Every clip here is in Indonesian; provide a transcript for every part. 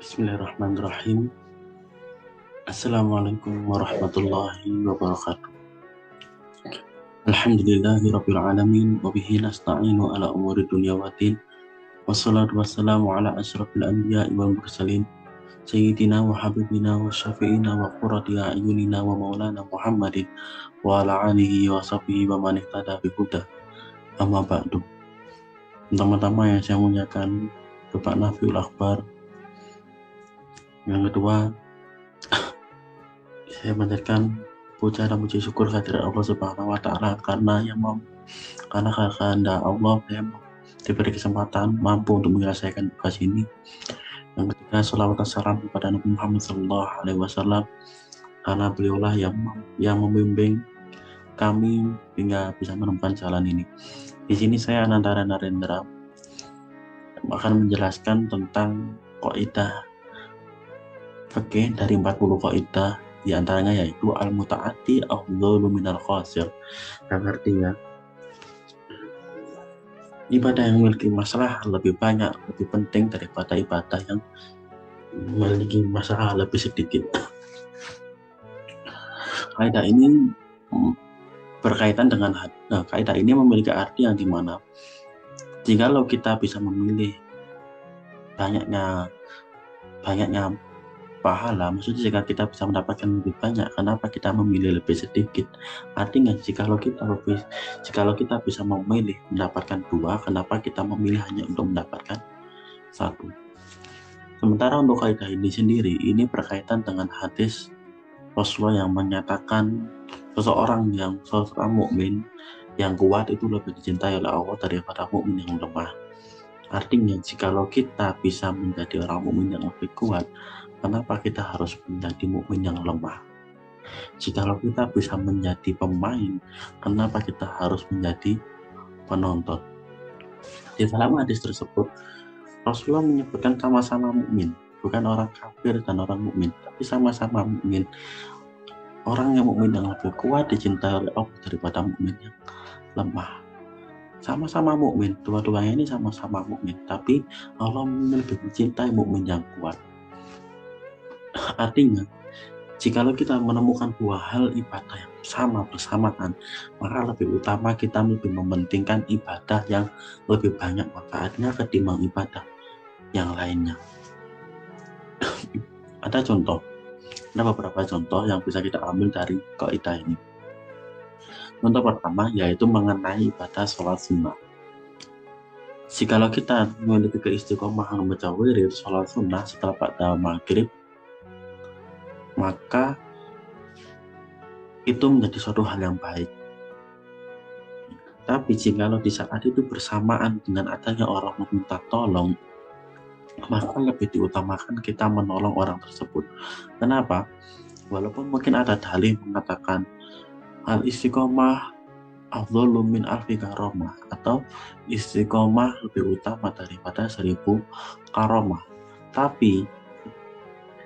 Bismillahirrahmanirrahim. Assalamualaikum warahmatullahi wabarakatuh. Alhamdulillahirabbil alamin wa bihi nasta'inu ala umuri dunya waddin. Wassalatu wassalamu ala asyrafil anbiya'i wal mursalin sayyidina wa habibina wa syafi'ina wa qurrati a'yunina wa maulana Muhammadin wa ala alihi wa sahbihi wa man ihtada bi huda. Amma ba'du. Teman-teman yang saya muliakan, Bapak Nafiul Akbar. Yang kedua, saya menjadikan puja dan puji syukur kehadirat Allah Subhanahu wa taala karena kehendak Allah saya diberi kesempatan mampu untuk menyelesaikan tugas ini. Yang ketiga, salawat dan salam kepada Nabi Muhammad SAW karena beliaulah yang membimbing kami hingga bisa menemukan jalan ini. Di sini saya Anantara Narendra akan menjelaskan tentang kaidah fikih dari 40 kaidah. Di antaranya yaitu al-muta'addi afdhalu minal qasir, yang artinya ibadah yang memiliki masalah lebih banyak, lebih penting daripada ibadah yang memiliki masalah lebih sedikit. Kaidah ini berkaitan dengan kaidah ini memiliki arti yang dimana jikalau kita bisa memilih banyaknya pahala, maksudnya jika kita bisa mendapatkan lebih banyak, kenapa kita memilih lebih sedikit? Artinya jikalau kita bisa memilih mendapatkan 2, kenapa kita memilih hanya untuk mendapatkan 1? Sementara untuk kaidah ini sendiri, ini berkaitan dengan hadis Rasulullah yang menyatakan seorang mukmin yang kuat itu lebih dicintai oleh Allah daripada mukmin yang lemah. Artinya jikalau kita bisa menjadi orang mukmin yang lebih kuat, kenapa kita harus menjadi mukmin yang lemah? Jikalau kita bisa menjadi pemain, kenapa kita harus menjadi penonton? Di dalam hadis tersebut, Rasulullah menyebutkan sama-sama mukmin, bukan orang kafir dan orang mukmin, tapi sama-sama mukmin. Orang yang mukmin yang lebih kuat dicintai oleh Allah daripada mukmin yang lemah. Sama-sama mukmin, dua-duanya ini sama-sama mukmin, tapi Allah lebih mencintai mukmin yang kuat. Artinya, jikalau kita menemukan 2 hal ibadah yang sama bersamaan, maka lebih utama kita lebih mementingkan ibadah yang lebih banyak manfaatnya ketimbang ibadah yang lainnya. Ada beberapa contoh yang bisa kita ambil dari kaidah ini. Contoh pertama yaitu mengenai ibadah sholat sunnah. Jikalau kita memiliki keistiqomahan membaca wirid sholat sunnah setelah pada maghrib, maka itu menjadi suatu hal yang baik. Tapi jikalau di saat itu bersamaan dengan adanya orang meminta tolong, maka lebih diutamakan kita menolong orang tersebut. Kenapa? Walaupun mungkin ada dalil mengatakan al istiqomah afdhalu min alfi karomah, atau istiqomah lebih utama daripada 1000 karomah. Tapi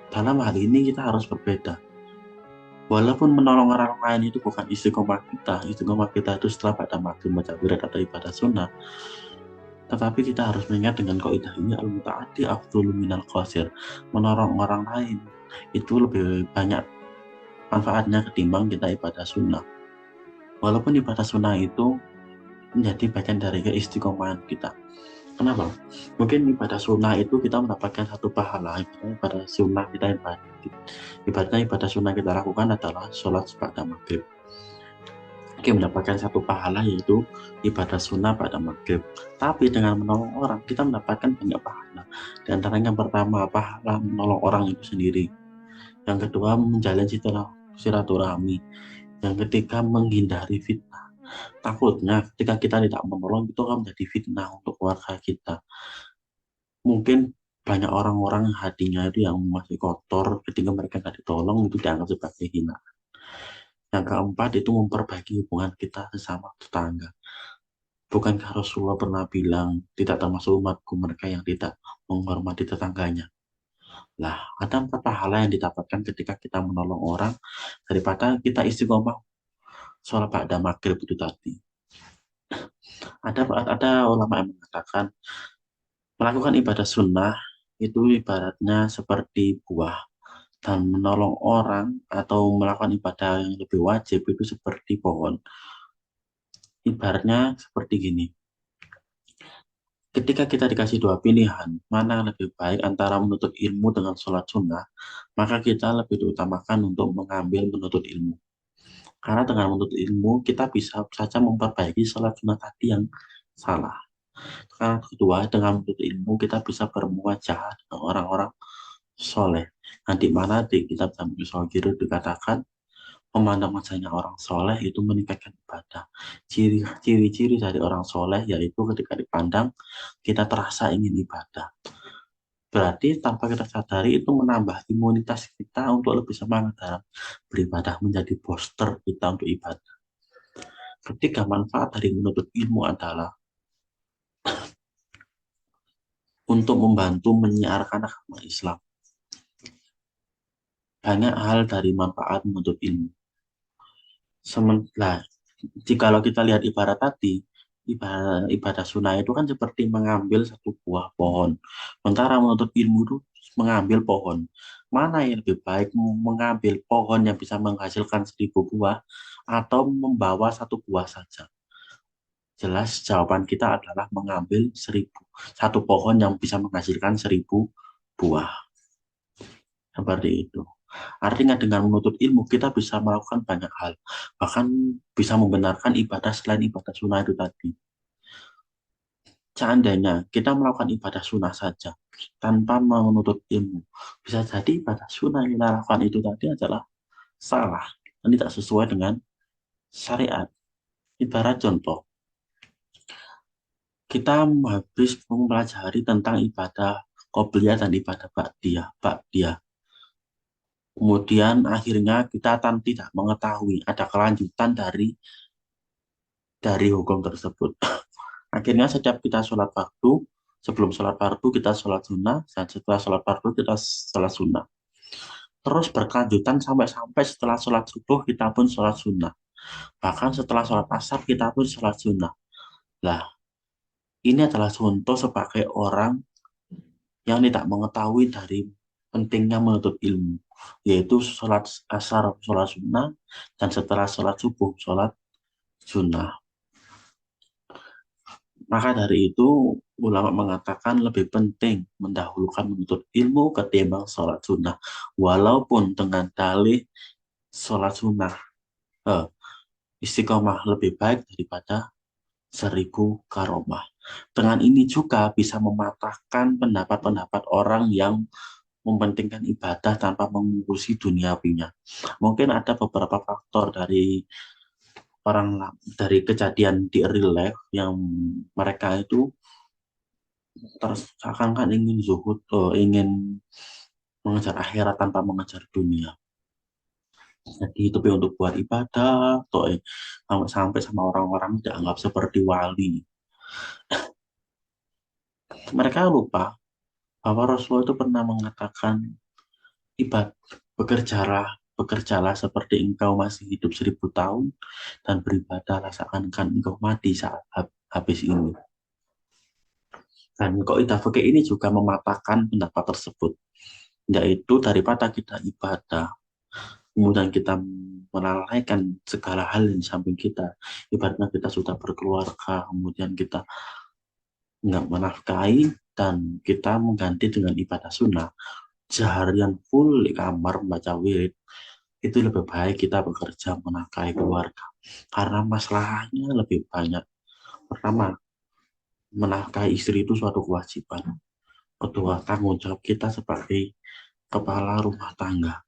dalam hal ini kita harus berbeda. Walaupun menolong orang lain itu bukan istiqomah kita itu setelah pada maghrib baca wirid atau ibadah sunnah, tetapi kita harus mengingat dengan kaidah ini al-muta'addi afdhalu minal qasir. Menolong orang lain itu lebih banyak manfaatnya ketimbang kita ibadah sunnah. Walaupun ibadah sunnah itu menjadi bagian dari keistiqomahan kita. Kenapa? Mungkin ibadah sunnah itu kita mendapatkan 1 pahala. Ibadah sunnah kita lakukan adalah sholat pada maghrib. Kita mendapatkan 1 pahala yaitu ibadah sunnah pada maghrib. Tapi dengan menolong orang kita mendapatkan banyak pahala. Di antaranya yang pertama, pahala menolong orang itu sendiri. Yang kedua, menjalin silaturahmi. Yang ketiga, menghindari fitnah. Takutnya ketika kita tidak menolong itu akan menjadi fitnah untuk keluarga kita. Mungkin banyak orang-orang yang hatinya itu yang masih kotor, ketika mereka tidak ditolong itu dianggap sebagai hinaan. Yang keempat itu memperbaiki hubungan kita sesama tetangga. Bukankah Rasulullah pernah bilang tidak termasuk umatku mereka yang tidak menghormati tetangganya? Lah, ada 4 pahala yang didapatkan ketika kita menolong orang daripada kita istiqomah sholat pada maghrib itu tadi. Ada ulama yang mengatakan melakukan ibadah sunnah itu ibaratnya seperti buah, dan menolong orang atau melakukan ibadah yang lebih wajib itu seperti pohon. Ibaratnya seperti gini, ketika kita dikasih dua pilihan, mana yang lebih baik antara menuntut ilmu dengan sholat sunnah, maka kita lebih diutamakan untuk mengambil menuntut ilmu. Karena dengan menuntut ilmu, kita bisa saja memperbaiki sholat sunnah tadi yang salah. Karena kedua, dengan menuntut ilmu, kita bisa bermuajah dengan orang-orang soleh. Nah, di mana di kitab Jamil Shogir dikatakan, memandang wajahnya orang soleh itu meningkatkan ibadah. Ciri-ciri dari orang soleh yaitu ketika dipandang, kita terasa ingin ibadah. Berarti tanpa kita sadari itu menambah imunitas kita untuk lebih semangat dalam beribadah, menjadi booster kita untuk ibadah. Ketika manfaat dari menuntut ilmu adalah untuk membantu menyiarkan agama Islam. Banyak hal dari manfaat menuntut ilmu. Sementara jikalau kita lihat ibarat tadi, ibadah sunnah itu kan seperti mengambil satu buah pohon. Sementara menuntut ilmu itu mengambil pohon. Mana yang lebih baik, mengambil pohon yang bisa menghasilkan 1.000 buah atau membawa satu buah saja? Jelas jawaban kita adalah mengambil 1.000. Satu pohon yang bisa menghasilkan 1.000 buah. Seperti itu. Artinya dengan menuntut ilmu kita bisa melakukan banyak hal. Bahkan bisa membenarkan ibadah selain ibadah sunnah itu tadi. Seandainya kita melakukan ibadah sunnah saja tanpa menuntut ilmu, bisa jadi ibadah sunnah yang kita lakukan itu tadi adalah salah dan tidak sesuai dengan syariat. Ibarat contoh, kita habis mempelajari tentang ibadah qobliyah dan ibadah ba'diyah. Kemudian akhirnya kita tidak mengetahui ada kelanjutan dari hukum tersebut. Akhirnya setiap kita sholat fardu, sebelum sholat fardu kita sholat sunnah, dan setelah sholat fardu kita sholat sunnah. Terus berkelanjutan sampai setelah sholat subuh kita pun sholat sunnah. Bahkan setelah sholat asar kita pun sholat sunnah. Lah, ini adalah contoh sebagai orang yang tidak mengetahui dari pentingnya menuntut ilmu, yaitu sholat asar, sholat sunnah, dan setelah sholat subuh, sholat sunnah. Maka dari itu, ulama mengatakan lebih penting mendahulukan menuntut ilmu ketimbang sholat sunnah. Walaupun dengan dalih sholat sunnah, eh, istiqomah lebih baik daripada 1.000 karomah. Dengan ini juga bisa mematahkan pendapat-pendapat orang yang mementingkan ibadah tanpa mengurusi duniawinya. Mungkin ada beberapa faktor orang dari kejadian di real life yang mereka itu terseakan ingin zuhud, ingin mengejar akhirat tanpa mengejar dunia. Jadi itu untuk buat ibadah, atau sampai sama orang-orang dianggap seperti wali. Mereka lupa bahwa Rasulullah itu pernah mengatakan ibadah, bekerjalah seperti engkau masih hidup 1.000 tahun dan beribadahlah seakan-akan engkau mati saat habis ini. Dan kaidah fikih ini juga mematahkan pendapat tersebut, yaitu daripada kita ibadah kemudian kita melalaikan segala hal di samping kita, ibaratnya kita sudah berkeluarga kemudian kita nggak menafkahi dan kita mengganti dengan ibadah sunnah seharian full di kamar membaca wirid, itu lebih baik kita bekerja menafkahi keluarga karena masalahnya lebih banyak. Pertama, menafkahi istri itu suatu kewajiban. Kedua, tanggung jawab kita sebagai kepala rumah tangga.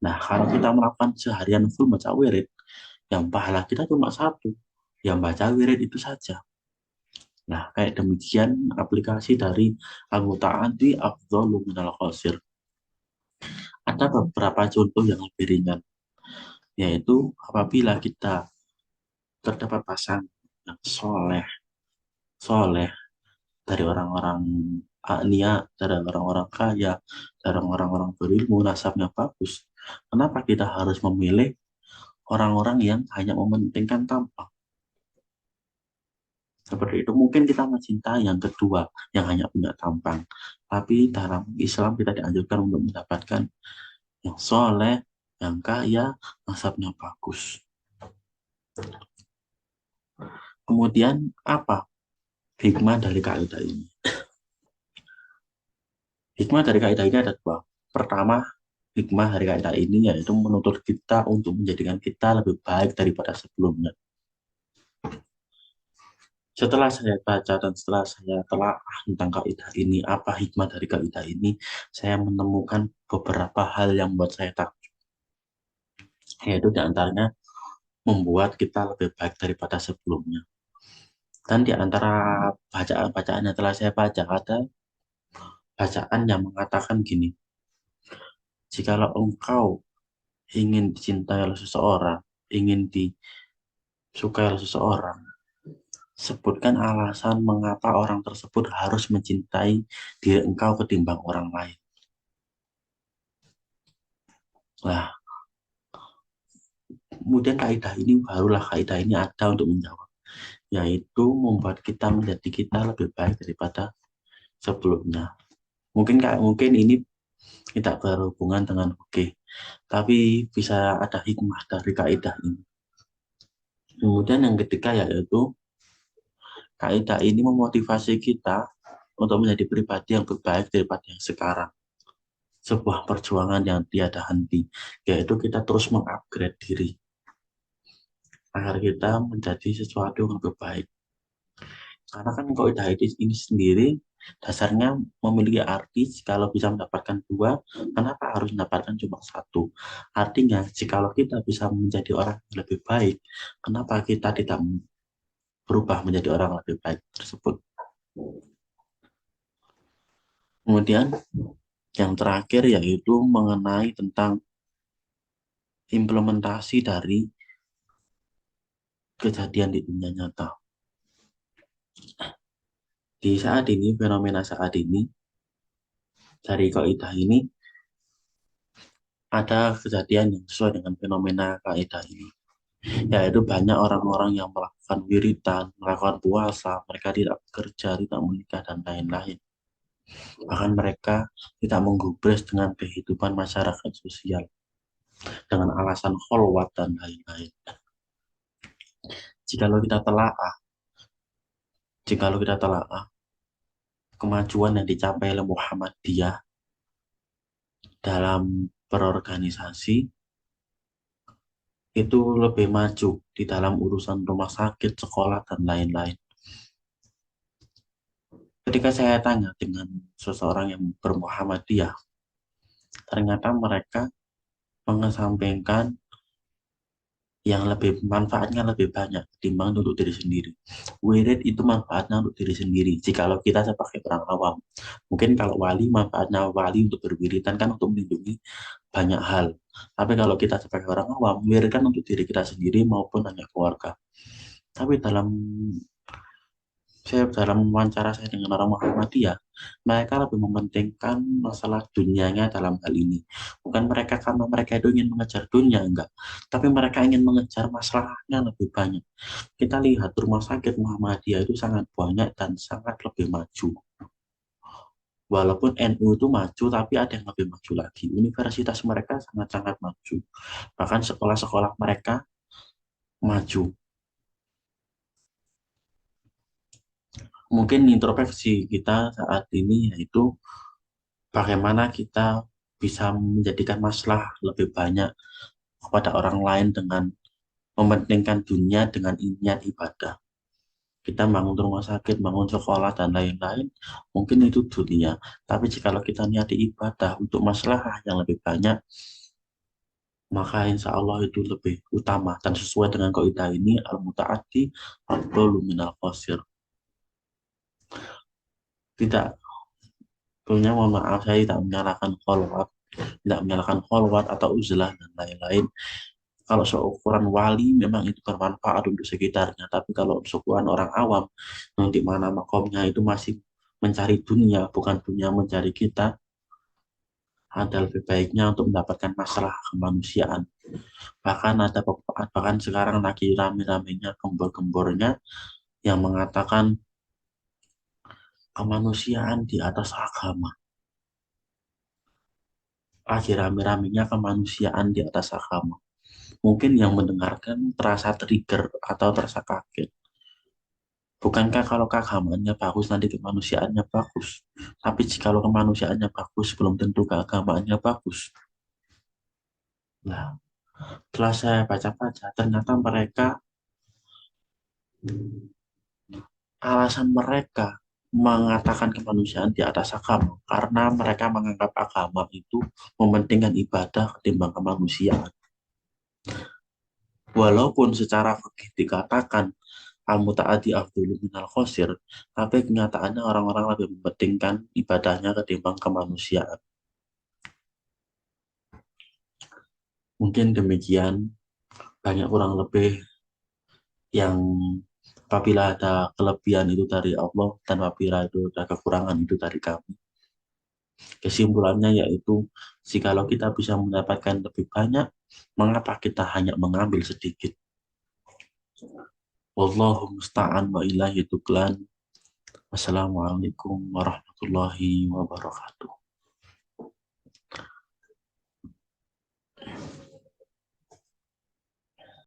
Nah, kalau kita melakukan seharian full baca wirid, yang pahala kita cuma satu, yang baca wirid itu saja. Nah, kayak demikian aplikasi dari anggota anti afdhalu minal qasir. Ada beberapa contoh yang lebih ringan, yaitu apabila kita terdapat pasangan yang soleh dari orang-orang agnia, dari orang-orang kaya, dari orang-orang berilmu, nasabnya bagus. Kenapa kita harus memilih orang-orang yang hanya mementingkan tampang? Seperti itu. Mungkin kita mencintai yang kedua yang hanya punya tampang, tapi dalam Islam kita dianjurkan untuk mendapatkan yang soleh, yang kaya, nasabnya bagus. Kemudian apa hikmah dari kaidah ini? Hikmah dari kaidah ini ada dua. Pertama, hikmah dari kaidah ini yaitu menuntut kita untuk menjadikan kita lebih baik daripada sebelumnya. Setelah saya baca dan setelah saya telah tentang kaidah ini, apa hikmah dari kaidah ini, saya menemukan beberapa hal yang membuat saya takjub. Yaitu diantaranya membuat kita lebih baik daripada sebelumnya. Dan di antara bacaan-bacaan yang telah saya baca, ada bacaan yang mengatakan gini, jikalau engkau ingin dicintai oleh seseorang, ingin disukai oleh seseorang, sebutkan alasan mengapa orang tersebut harus mencintai diri engkau ketimbang orang lain. Nah, kemudian barulah kaidah ini ada untuk menjawab, yaitu membuat kita menjadi kita lebih baik daripada sebelumnya. Mungkin ini tidak berhubungan dengan tapi bisa ada hikmah dari kaidah ini. Kemudian yang ketiga yaitu kaidah ini memotivasi kita untuk menjadi pribadi yang lebih baik daripada yang sekarang. Sebuah perjuangan yang tiada henti, yaitu kita terus mengupgrade diri agar kita menjadi sesuatu yang lebih baik. Karena kan kaidah ini sendiri dasarnya memiliki arti kalau bisa mendapatkan dua, kenapa harus mendapatkan cuma satu? Artinya, jikalau kita bisa menjadi orang yang lebih baik, kenapa kita tidak berubah menjadi orang yang lebih baik tersebut? Kemudian, yang terakhir yaitu mengenai tentang implementasi dari kejadian di dunia nyata. Di saat ini, fenomena saat ini, dari kaidah ini, ada kejadian yang sesuai dengan fenomena kaidah ini, yaitu banyak orang-orang yang melakukan wiritan, melakukan puasa, mereka tidak bekerja, tidak menikah, dan lain-lain. Bahkan mereka tidak menggubris dengan kehidupan masyarakat sosial, dengan alasan kholwat dan lain-lain. Jikalau kita telaah kemajuan yang dicapai oleh Muhammadiyah dalam berorganisasi, itu lebih maju di dalam urusan rumah sakit, sekolah, dan lain-lain. Ketika saya tanya dengan seseorang yang bermuhammadiyah, ternyata mereka mengesampingkan yang manfaatnya lebih banyak ketimbang untuk diri sendiri. Wirid itu manfaatnya untuk diri sendiri. Jikalau kita sebagai orang awam, mungkin kalau manfaatnya wali untuk berwiritan kan untuk melindungi banyak hal. Tapi kalau kita sebagai orang awam, wirid kan untuk diri kita sendiri maupun hanya keluarga. Tapi dalam wawancara saya dengan orang Muhammadiyah, mereka lebih mementingkan masalah dunianya dalam hal ini. Bukan mereka karena mereka itu ingin mengejar dunia, enggak. Tapi mereka ingin mengejar masalahnya lebih banyak. Kita lihat rumah sakit Muhammadiyah itu sangat banyak dan sangat lebih maju. Walaupun NU itu maju, tapi ada yang lebih maju lagi. Universitas mereka sangat-sangat maju. Bahkan sekolah-sekolah mereka maju. Mungkin introspeksi kita saat ini yaitu bagaimana kita bisa menjadikan masalah lebih banyak kepada orang lain dengan mementingkan dunia dengan niat ibadah. Kita bangun rumah sakit, bangun sekolah, dan lain-lain, mungkin itu dunia. Tapi jika kita niati ibadah untuk masalah yang lebih banyak, maka insya Allah itu lebih utama. Dan sesuai dengan kaidah ini, al-muta'ati afdalu minal qasir. Tidak, punya mohon maaf, saya tidak menyalahkan kholwat atau uzlah dan lain-lain. Kalau seukuran wali memang itu bermanfaat untuk sekitarnya, tapi kalau seukuran orang awam yang di mana makomnya itu masih mencari dunia, bukan dunia mencari kita, ada lebih baiknya untuk mendapatkan masalah kemanusiaan. Bahkan sekarang lagi rame-ramenya gembor-gembornya yang mengatakan kemanusiaan di atas agama. Lagi rame-ramenya kemanusiaan di atas agama. Mungkin yang mendengarkan terasa trigger atau terasa kaget. Bukankah kalau keagamaannya bagus nanti kemanusiaannya bagus? Tapi jikalau kemanusiaannya bagus belum tentu keagamaannya bagus. Nah, setelah saya baca-baca, ternyata mereka alasan mereka mengatakan kemanusiaan di atas agama karena mereka menganggap agama itu mementingkan ibadah ketimbang kemanusiaan. Walaupun secara fikih dikatakan al-muta'addi afdhalu minal khosir, tapi kenyataannya orang-orang lebih mementingkan ibadahnya ketimbang kemanusiaan. Mungkin demikian, banyak kurang lebih yang apabila ada kelebihan itu dari Allah dan apabila itu ada kekurangan itu dari kami. Kesimpulannya yaitu, jikalau kita bisa mendapatkan lebih banyak, mengapa kita hanya mengambil sedikit? Wallahu musta'an wa ilaihi tuklan. Wassalamualaikum warahmatullahi wabarakatuh.